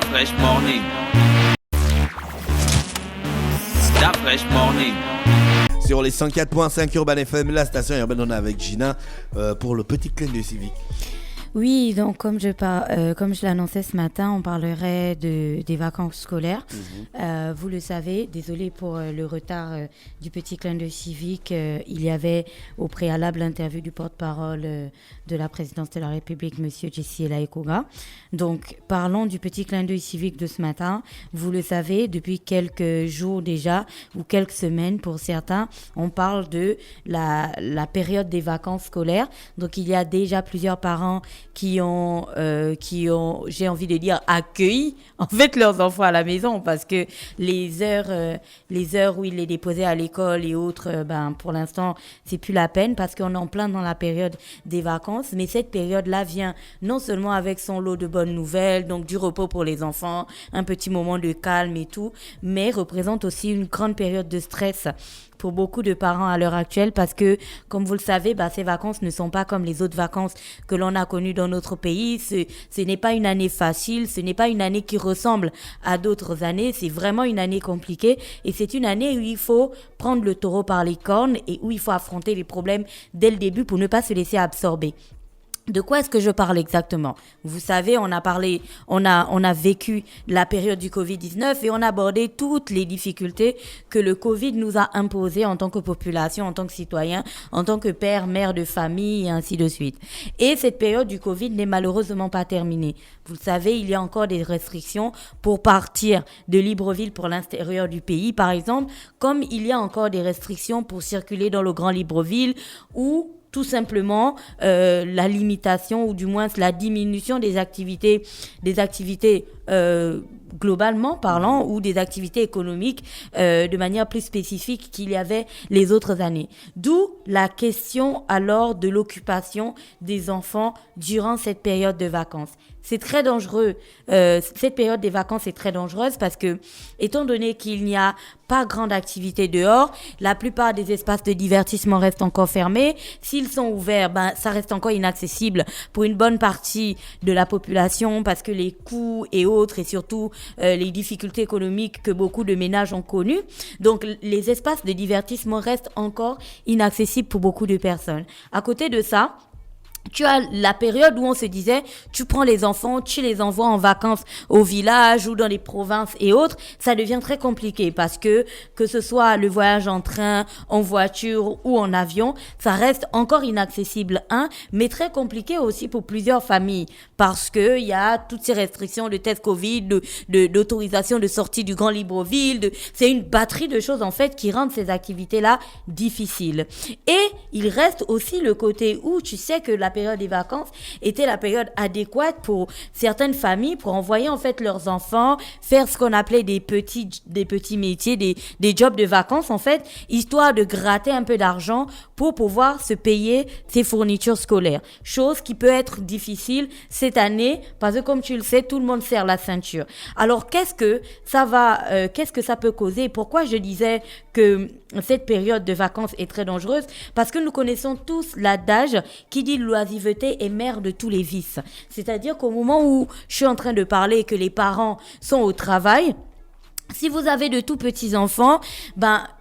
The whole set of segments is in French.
Fresh Morning. Fresh Morning. Sur les 104.5 Urban FM, la station urbaine, on est avec Gina pour le petit clin d'œil civique. Oui, donc comme je l'annonçais ce matin, on parlerait des vacances scolaires. Vous le savez, désolé pour le retard du petit clin d'œil civique. Il y avait au préalable l'interview du porte-parole de la présidence de la République, Monsieur Jessie Elaïkoga. Donc, parlons du petit clin d'œil civique de ce matin. Vous le savez, depuis quelques jours déjà, ou quelques semaines pour certains, on parle de la période des vacances scolaires. Donc, il y a déjà plusieurs parents qui ont, j'ai envie de dire, accueilli en fait leurs enfants à la maison, parce que les heures où ils les déposaient à l'école et autres, pour l'instant, c'est plus la peine, parce qu'on est en plein dans la période des vacances. Mais cette période-là vient non seulement avec son lot de bonnes nouvelles, donc du repos pour les enfants, un petit moment de calme et tout, mais représente aussi une grande période de stress pour beaucoup de parents à l'heure actuelle, parce que, comme vous le savez, ces vacances ne sont pas comme les autres vacances que l'on a connues dans notre pays. Ce n'est pas une année facile, ce n'est pas une année qui ressemble à d'autres années, c'est vraiment une année compliquée, et c'est une année où il faut prendre le taureau par les cornes et où il faut affronter les problèmes dès le début pour ne pas se laisser absorber. De quoi est-ce que je parle exactement? Vous savez, on a vécu la période du Covid-19 et on a abordé toutes les difficultés que le Covid nous a imposées en tant que population, en tant que citoyen, en tant que père, mère de famille et ainsi de suite. Et cette période du Covid n'est malheureusement pas terminée. Vous le savez, il y a encore des restrictions pour partir de Libreville pour l'intérieur du pays, par exemple, comme il y a encore des restrictions pour circuler dans le Grand Libreville, ou tout simplement la limitation ou du moins la diminution des activités globalement parlant, ou des activités économiques de manière plus spécifique qu'il y avait les autres années. D'où la question alors de l'occupation des enfants durant cette période de vacances. C'est très dangereux. Cette période des vacances est très dangereuse parce que, étant donné qu'il n'y a pas grande activité dehors, la plupart des espaces de divertissement restent encore fermés. S'ils sont ouverts, ça reste encore inaccessible pour une bonne partie de la population, parce que les coûts et autres, et surtout les difficultés économiques que beaucoup de ménages ont connues. Donc, les espaces de divertissement restent encore inaccessibles pour beaucoup de personnes. À côté de ça, tu as la période où on se disait, tu prends les enfants, tu les envoies en vacances au village ou dans les provinces et autres. Ça devient très compliqué parce que ce soit le voyage en train, en voiture ou en avion, ça reste encore inaccessible, mais très compliqué aussi pour plusieurs familles, parce que il y a toutes ces restrictions de test Covid, d'autorisation de sortie du Grand Libreville, c'est une batterie de choses en fait qui rendent ces activités-là difficiles. Et il reste aussi le côté où tu sais que la période des vacances était la période adéquate pour certaines familles pour envoyer en fait leurs enfants faire ce qu'on appelait des petits métiers, des jobs de vacances en fait, histoire de gratter un peu d'argent pour pouvoir se payer ses fournitures scolaires. Chose qui peut être difficile cette année parce que, comme tu le sais, tout le monde serre la ceinture. Alors qu'est-ce que ça peut causer? Pourquoi je disais que cette période de vacances est très dangereuse? Parce que nous connaissons tous l'adage qui dit l'oisiveté est mère de tous les vices. C'est-à-dire qu'au moment où je suis en train de parler et que les parents sont au travail, si vous avez de tout petits enfants,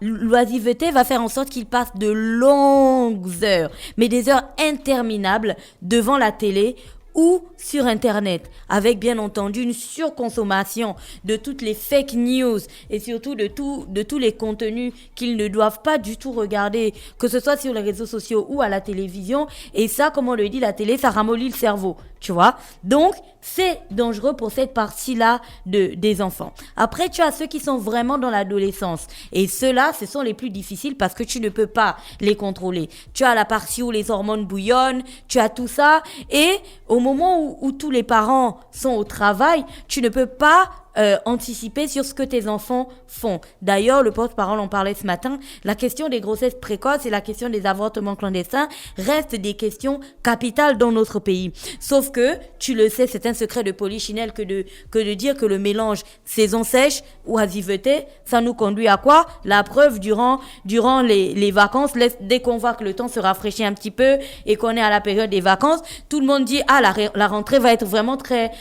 l'oisiveté va faire en sorte qu'ils passent de longues heures, mais des heures interminables devant la télé ou sur Internet, avec bien entendu une surconsommation de toutes les fake news et surtout de tous les contenus qu'ils ne doivent pas du tout regarder, que ce soit sur les réseaux sociaux ou à la télévision. Et ça, comme on le dit, la télé, ça ramollit le cerveau, tu vois. Donc, c'est dangereux pour cette partie-là des enfants. Après, tu as ceux qui sont vraiment dans l'adolescence. Et ceux-là, ce sont les plus difficiles parce que tu ne peux pas les contrôler. Tu as la partie où les hormones bouillonnent, tu as tout ça. Et au moment où tous les parents sont au travail, tu ne peux pas anticiper sur ce que tes enfants font. D'ailleurs, le porte-parole en parlait ce matin, la question des grossesses précoces et la question des avortements clandestins restent des questions capitales dans notre pays. Sauf que, tu le sais, c'est un secret de polichinelle que de dire que le mélange saison sèche, oisiveté, ça nous conduit à quoi? La preuve, durant les vacances, dès qu'on voit que le temps se rafraîchit un petit peu et qu'on est à la période des vacances, tout le monde dit la rentrée va être vraiment très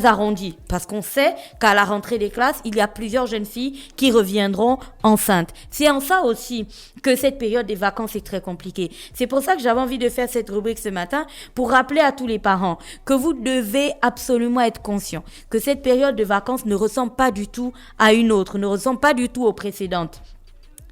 arrondie, parce qu'on sait qu'à la rentrée des classes, il y a plusieurs jeunes filles qui reviendront enceintes. C'est en ça aussi que cette période des vacances est très compliquée. C'est pour ça que j'avais envie de faire cette rubrique ce matin, pour rappeler à tous les parents que vous devez absolument être conscients que cette période de vacances ne ressemble pas du tout à une autre, ne ressemble pas du tout aux précédentes.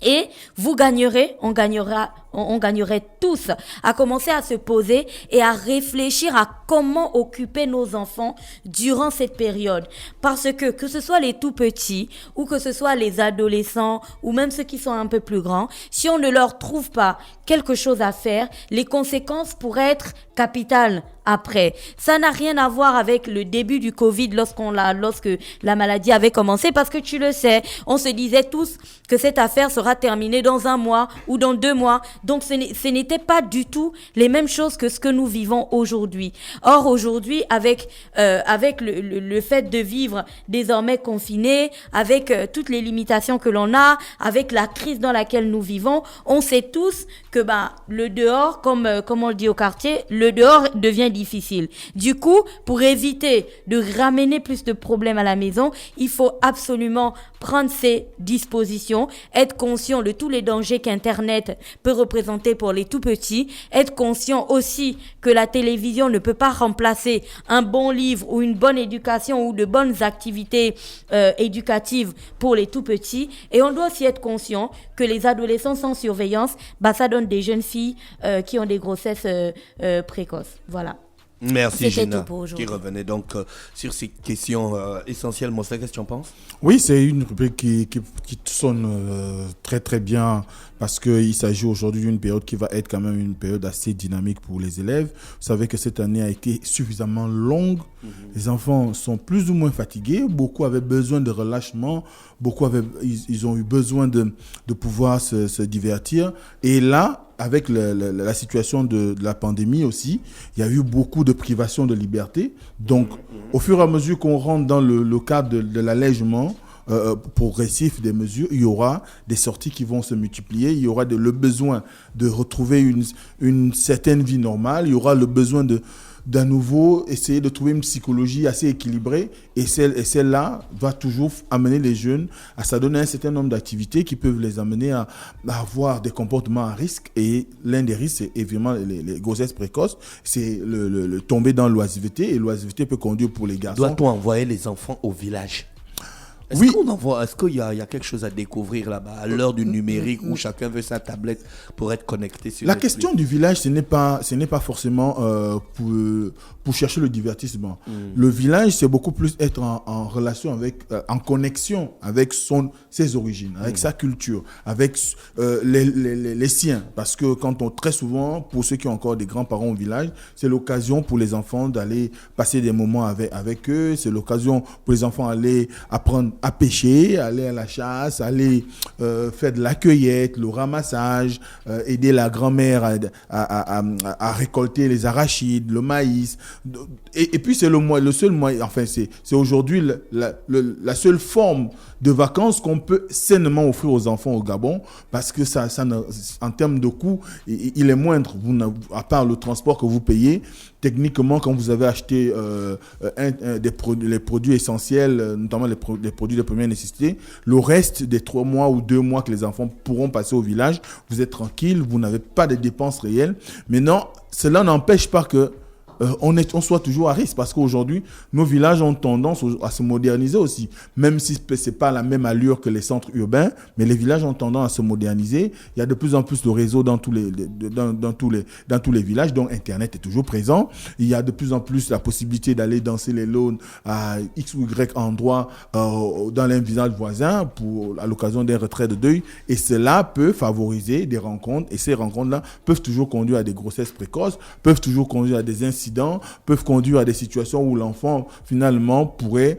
Et vous gagnerez, on gagnerait tous à commencer à se poser et à réfléchir à comment occuper nos enfants durant cette période. Parce que ce soit les tout petits ou que ce soit les adolescents ou même ceux qui sont un peu plus grands, si on ne leur trouve pas quelque chose à faire, les conséquences pourraient être capitales après. Ça n'a rien à voir avec le début du Covid lorsque la maladie avait commencé, parce que tu le sais, on se disait tous que cette affaire sera terminée dans 1 mois ou dans 2 mois. Donc ce n'était pas du tout les mêmes choses que ce que nous vivons aujourd'hui. Or aujourd'hui, avec le fait de vivre désormais confiné, avec toutes les limitations que l'on a, avec la crise dans laquelle nous vivons, on sait tous que le dehors, comme on le dit au quartier, le dehors devient difficile. Du coup, pour éviter de ramener plus de problèmes à la maison, il faut absolument prendre ses dispositions, être conscient de tous les dangers qu'Internet peut représenter pour les tout petits, être conscient aussi que la télévision ne peut pas remplacer un bon livre ou une bonne éducation ou de bonnes activités éducatives pour les tout petits. Et on doit aussi être conscient que les adolescents sans surveillance, ça donne des jeunes filles qui ont des grossesses précoces. Voilà. Merci C'était Gina, tout pour aujourd'hui. qui revenait donc sur ces questions essentielles. Moussa, qu'est-ce que tu en penses? Oui, c'est une rubrique qui sonne très très bien, parce qu'il s'agit aujourd'hui d'une période qui va être quand même une période assez dynamique pour les élèves. Vous savez que cette année a été suffisamment longue. Les enfants sont plus ou moins fatigués. Beaucoup avaient besoin de relâchement. Ils ont eu besoin de pouvoir se divertir. Et là, avec la situation de la pandémie aussi, il y a eu beaucoup de privations de liberté. Donc, au fur et à mesure qu'on rentre dans le cadre de l'allègement progressif des mesures, il y aura des sorties qui vont se multiplier, il y aura le besoin de retrouver une certaine vie normale, il y aura le besoin d'à nouveau essayer de trouver une psychologie assez équilibrée, et celle-là va toujours amener les jeunes à s'adonner à un certain nombre d'activités qui peuvent les amener à avoir des comportements à risque. Et l'un des risques, c'est évidemment les grossesses précoces, c'est le tomber dans l'oisiveté, et l'oisiveté peut conduire pour les garçons. Doit-on envoyer les enfants au village? Est-ce qu'il y a quelque chose à découvrir là-bas, à l'heure du numérique où chacun veut sa tablette pour être connecté sur La Netflix? question du village, ce n'est pas forcément pour chercher le divertissement. Le village, c'est beaucoup plus être en relation avec, en connexion avec ses origines, avec sa culture, avec les siens. Parce que très souvent, pour ceux qui ont encore des grands-parents au village, c'est l'occasion pour les enfants d'aller passer des moments avec eux. C'est l'occasion pour les enfants d'aller apprendre à pêcher, aller à la chasse, aller faire de la cueillette, le ramassage, aider la grand-mère à récolter les arachides, le maïs. Et puis c'est le seul moyen, enfin c'est aujourd'hui la seule forme de vacances qu'on peut sainement offrir aux enfants au Gabon, parce que ça en termes de coût, il est moindre. À part le transport que vous payez, techniquement, quand vous avez acheté les produits essentiels, notamment les produits de première nécessité, le reste des 3 mois ou 2 mois que les enfants pourront passer au village, vous êtes tranquille, vous n'avez pas de dépenses réelles. Mais non, cela n'empêche pas que on soit toujours à risque, parce qu'aujourd'hui, nos villages ont tendance à se moderniser aussi. Même si ce n'est pas la même allure que les centres urbains, mais les villages ont tendance à se moderniser. Il y a de plus en plus de réseaux dans tous les villages, donc Internet est toujours présent. Il y a de plus en plus la possibilité d'aller danser les lawns à X ou Y endroit dans un village voisin à l'occasion d'un retrait de deuil. Et cela peut favoriser des rencontres. Et ces rencontres-là peuvent toujours conduire à des grossesses précoces, peuvent toujours conduire à des incidents incidents peuvent conduire à des situations où l'enfant finalement pourrait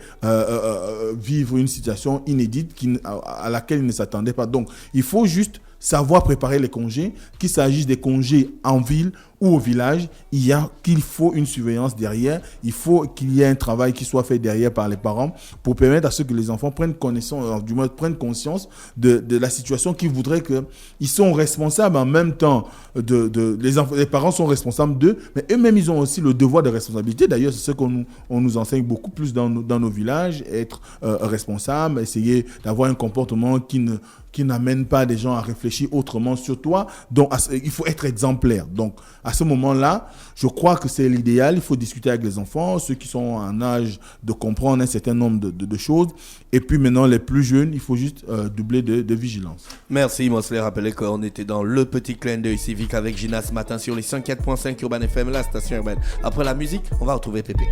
vivre une situation inédite à laquelle il ne s'attendait pas. Donc, il faut juste savoir préparer les congés, qu'il s'agisse des congés en ville ou au village, qu'il faut une surveillance derrière, il faut qu'il y ait un travail qui soit fait derrière par les parents pour permettre à ce que les enfants prennent connaissance, du moins prennent conscience de la situation qui voudrait qu'ils sont responsables en même temps les parents sont responsables d'eux, mais eux-mêmes ils ont aussi le devoir de responsabilité. D'ailleurs, c'est ce qu'on nous enseigne beaucoup plus dans nos villages, être responsable, essayer d'avoir un comportement qui n'amène pas des gens à réfléchir autrement sur toi. Donc, il faut être exemplaire. Donc, à ce moment-là, je crois que c'est l'idéal. Il faut discuter avec les enfants, ceux qui sont en âge de comprendre un certain nombre de choses. Et puis maintenant, les plus jeunes, il faut juste doubler de vigilance. Merci, moi, je l'ai rappelé qu'on était dans le petit clin d'œil civique avec Gina ce matin sur les 104.5 Urban FM, la station urbaine. Après la musique, on va retrouver Pépé.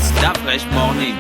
Stop Fresh Morning.